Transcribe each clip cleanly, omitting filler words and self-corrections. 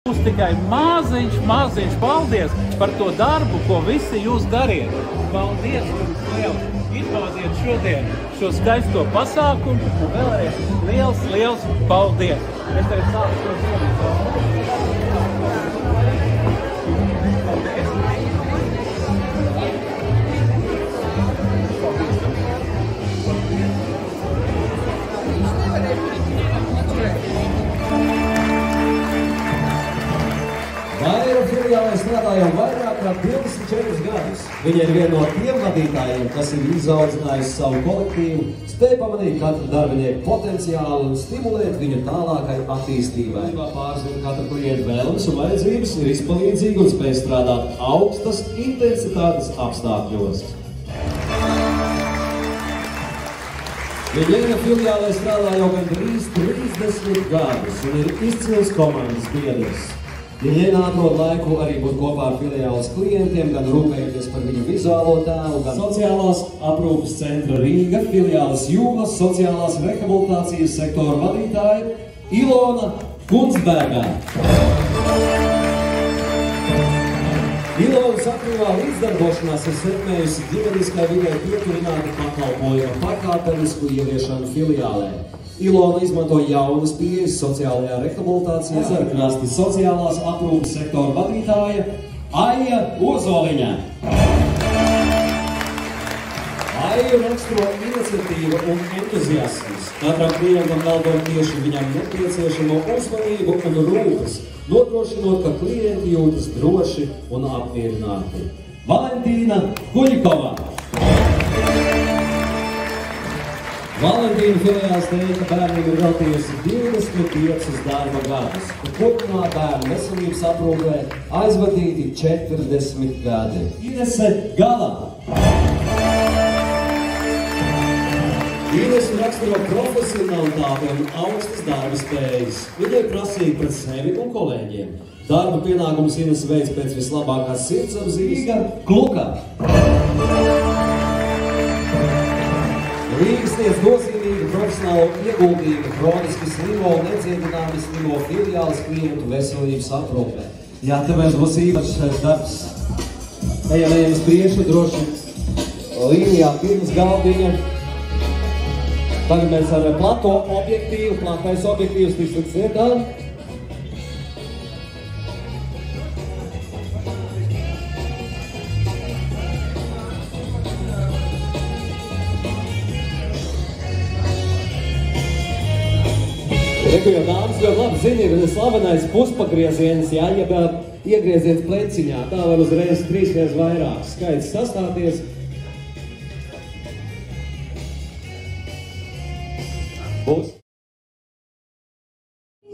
Mums tikai maziņš paldies par to darbu, ko visi jūs dariet. Paldies jums liels! Izbaudiet šodien šo skaisto pasākumu un vēlreiz liels paldies! Es tev sāku to dienu. Vaira filiālē strādā jau vairāk kā 24 gadus. Viņa ir viena no tiem vadītājiem, kas ir izaudzinājusi savu kolektīvu, spēj pamanīt katru darbinieku potenciālu un stimulēt viņu tālākai attīstībai. Pārzina katru klientu vēlmes un vajadzības, ir izpalīdzīga un spēj strādāt augstas intensitātes apstākļos. Viņa filiālē strādā jau gandrīz 30 gadus un ir izcils komandas biedrs. Viņa atrod laiku arī būt kopā ar filiāles klientiem, gan rūpējoties par viņu vizuālo tēlu, gan sociālās aprūpes centra Rīga, filiāles Jūglas sociālās rehabilitācijas sektora vadītāja Ilona Kunzbergā. Ilonas aktīvā līdzdarbošanās ir sekmējusi ģimeniskai vidē pieturinātu pakalpojumu pakāpenisku ieviešanu filiālē. Ilona izmanto jaunas pieejas sociālajā rehabilitācijā, Ezerkrasti sociālās aprūpes sektora vadītāja Aija Ozoliņa. Aiju raksturo iniciatīva un entuziasms. Katram klientam veltot tieši viņam nepieciešamo uzmanību un rūpes, nodrošinot, ka klienti jūtas droši un apmierināti. Valentīna Kuļikova. Valentīna filiāles teica, bērniem ir veltījusi 25 darba gadus, un kopumā bērnu veselības aprūpē aizvadīti 40 gadi. Inese Gala. Inese raksturo profesionalitāti un augstas darba spējas. Viņa ir prasīga pret sevi un kolēģiem. Darba pienākumus Inese veids pēc vislabākās sirdsapziņas. Rīga Kluka. Rīgas sniedz nozīmīgu profesionālo ieguldījumu kroniski slimo un nedziedināmi slimo filiāles klientu veselības aprūpē. Jā, tāpēc būs īpašs darbs. Ejam uz priekšu, droši līnijā pirms galdiņa. Tagad mēs ar plato objektīvu, platais objektīvs tiks liks vietā. Reku, jo dāmas ļoti labi zina, ir slavenais puspagrieziens, jā, ja iegrieziens pleciņā, tā var uzreiz 3 reizes vairāk skaits sastāties. Būs.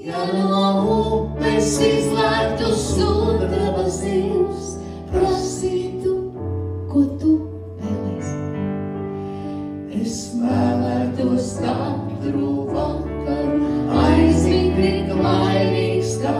Ja no upes izlēktu sudraba zivs, prasītu, ko tu vēlies. Es vēlētos katru vakaru aizmigt tik laimīgs kā